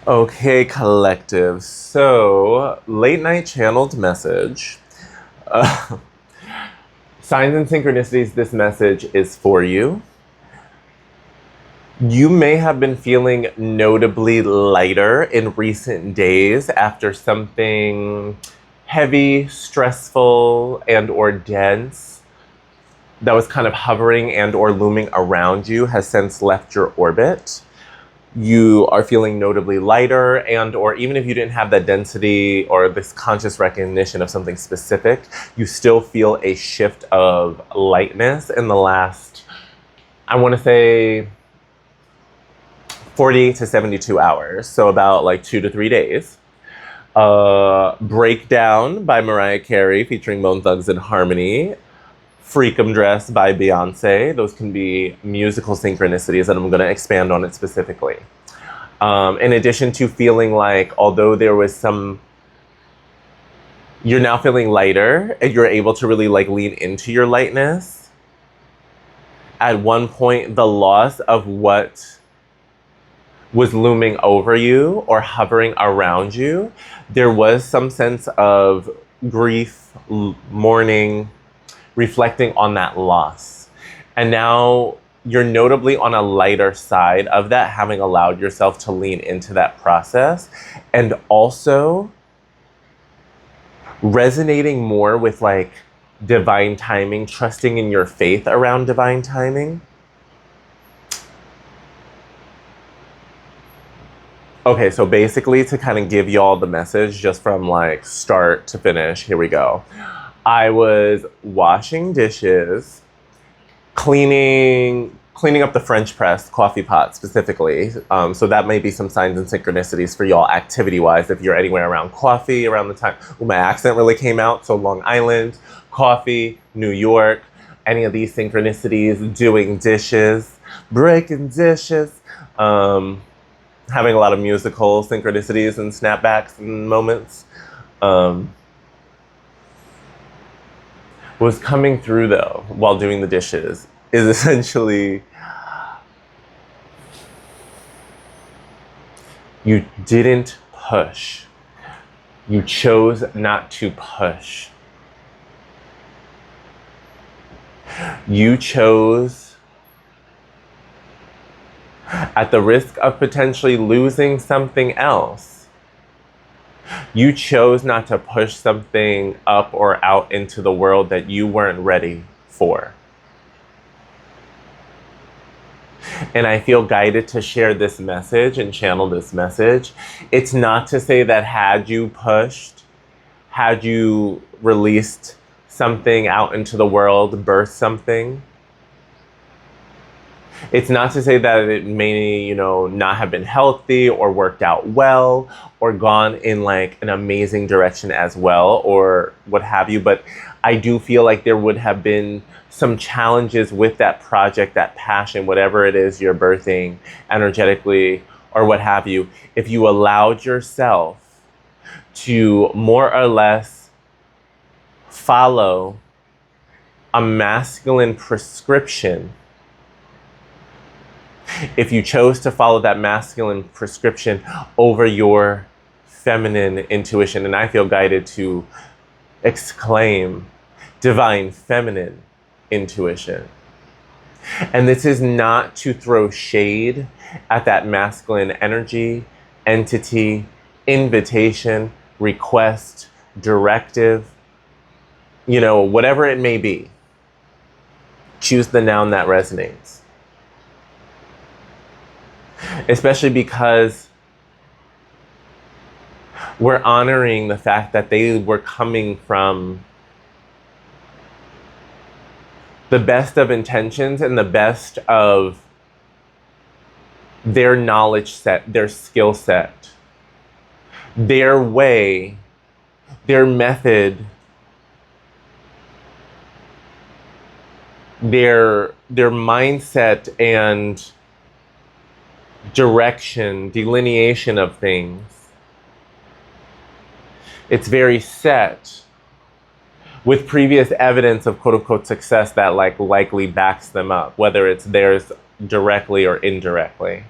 Okay, collective. So, late night channeled message. Uh, Signs and synchronicities, this message is for you. You may have been feeling notably lighter in recent days after something heavy, stressful, and or dense that was kind of hovering and or looming around you has since left your orbit. You are feeling notably lighter, and or even if you didn't have that density or this conscious recognition of something specific, you still feel a shift of lightness in the last, I want to say, 40 to 72 hours, so about like 2 to 3 days. Breakdown by Mariah Carey featuring Bone Thugs and Harmony. Freakum Dress by Beyoncé. Those can be musical synchronicities, and I'm going to expand on it specifically. In addition to feeling like, although there was some, you're now feeling lighter and you're able to really like lean into your lightness. At one point, the loss of what was looming over you or hovering around you, there was some sense of grief, mourning, reflecting on that loss. And now you're notably on a lighter side of that, having allowed yourself to lean into that process, and also resonating more with like divine timing, trusting in your faith around divine timing. Okay, so basically to kind of give y'all the message just from like start to finish, here we go. I was washing dishes, cleaning up the French press coffee pot specifically. So that may be some signs and synchronicities for y'all activity-wise if you're anywhere around coffee around the time. Oh, my accent really came out. So Long Island, coffee, New York, any of these synchronicities, doing dishes, breaking dishes, having a lot of musical synchronicities and snapbacks and moments. Was coming through though while doing the dishes is essentially you didn't push. You chose not to push. You chose, at the risk of potentially losing something else, you chose not to push something up or out into the world that you weren't ready for. And I feel guided to share this message and channel this message. It's not to say that had you pushed, had you released something out into the world, birthed something, it's not to say that it may, not have been healthy or worked out well or gone in like an amazing direction as well or what have you. But I do feel like there would have been some challenges with that project, that passion, whatever it is you're birthing energetically or what have you, if you allowed yourself to more or less follow a masculine prescription. If you chose to follow that masculine prescription over your feminine intuition, and I feel guided to exclaim divine feminine intuition. And this is not to throw shade at that masculine energy, entity, invitation, request, directive, whatever it may be. Choose the noun that resonates. Especially because we're honoring the fact that they were coming from the best of intentions and the best of their knowledge set, their skill set, their way, their method, their mindset and direction, delineation of things. It's very set with previous evidence of quote unquote success that likely backs them up, whether it's theirs directly or indirectly.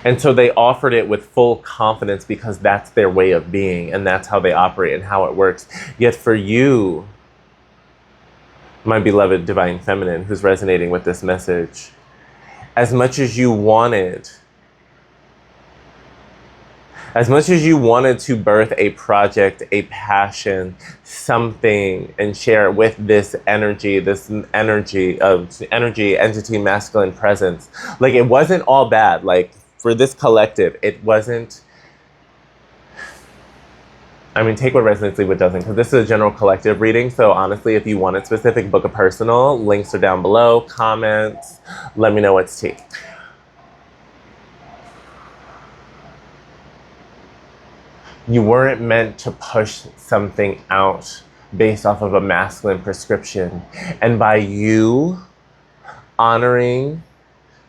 And so they offered it with full confidence because that's their way of being and that's how they operate and how it works. Yet for you, my beloved divine feminine who's resonating with this message, as much as you wanted to birth a project, a passion, something, and share it with this entity, entity, masculine presence, like it wasn't all bad. Like for this collective, it wasn't, I mean, take what resonates, leave what doesn't, because this is a general collective reading. So honestly, if you want a specific, book a personal. Links are down below, comments, let me know what's tea. You weren't meant to push something out based off of a masculine prescription. And by you honoring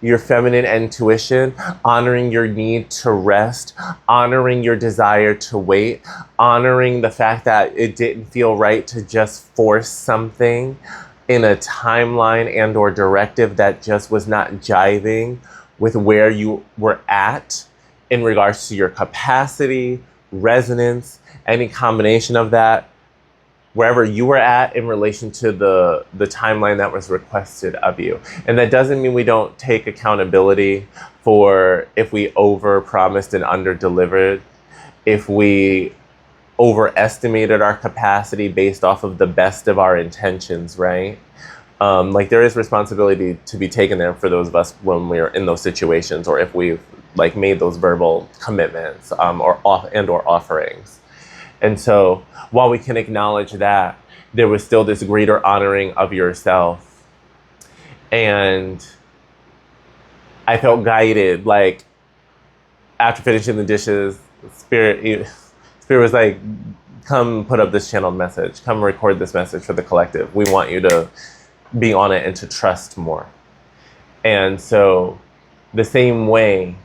your feminine intuition, honoring your need to rest, honoring your desire to wait, honoring the fact that it didn't feel right to just force something in a timeline and or directive that just was not jiving with where you were at in regards to your capacity, resonance, any combination of that, wherever you were at in relation to the timeline that was requested of you. And that doesn't mean we don't take accountability for if we over-promised and under-delivered, if we overestimated our capacity based off of the best of our intentions, right? Like there is responsibility to be taken there for those of us when we're in those situations, or if we've like made those verbal commitments or offerings. And so while we can acknowledge that, there was still this greater honoring of yourself. And I felt guided, like after finishing the dishes, Spirit was like, come put up this channeled message, come record this message for the collective. We want you to be on it and to trust more. And so the same way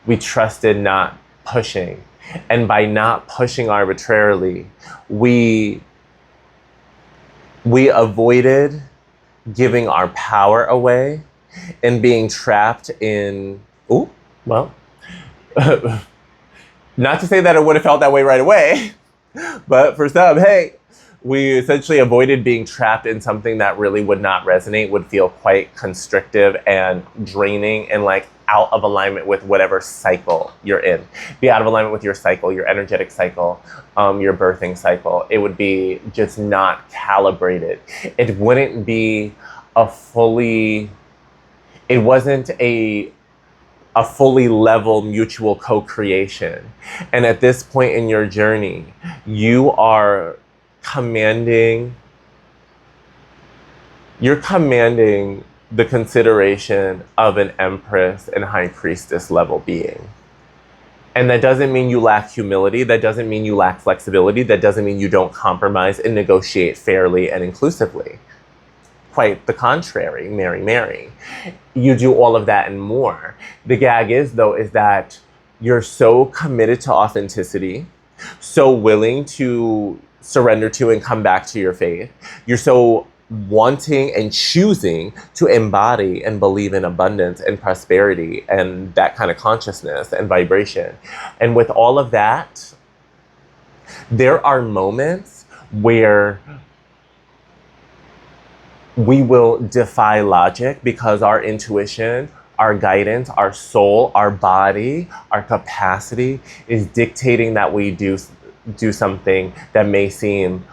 we trusted not pushing. And by not pushing arbitrarily, we avoided giving our power away and being trapped in, not to say that it would have felt that way right away, but for some, hey, we essentially avoided being trapped in something that really would not resonate, would feel quite constrictive and draining and like out of alignment with whatever cycle you're in. Be out of alignment with your cycle, your energetic cycle, your birthing cycle. It would be just not calibrated. It wouldn't be it wasn't a fully level mutual co-creation. And at this point in your journey, you are commanding the consideration of an empress and high priestess level being. And that doesn't mean you lack humility. That doesn't mean you lack flexibility. That doesn't mean you don't compromise and negotiate fairly and inclusively. Quite the contrary, Mary. You do all of that and more. The gag is, though, is that you're so committed to authenticity, so willing to surrender to and come back to your faith. You're so wanting and choosing to embody and believe in abundance and prosperity and that kind of consciousness and vibration. And with all of that, there are moments where we will defy logic because our intuition, our guidance, our soul, our body, our capacity is dictating that we do something that may seem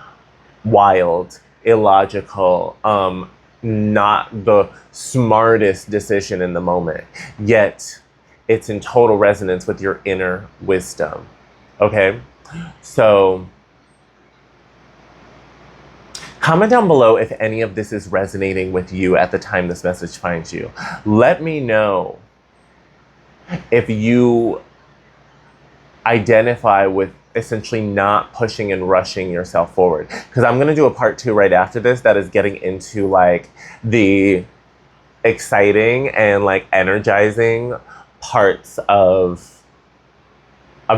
wild, illogical, not the smartest decision in the moment. Yet it's in total resonance with your inner wisdom. Okay? So comment down below if any of this is resonating with you at the time this message finds you. Let me know if you identify with essentially not pushing and rushing yourself forward. Because I'm going to do a part 2 right after this that is getting into like the exciting and like energizing parts of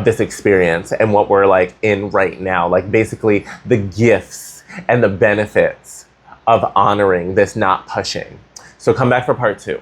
this experience and what we're like in right now. Like basically the gifts and the benefits of honoring this not pushing. So come back for part 2.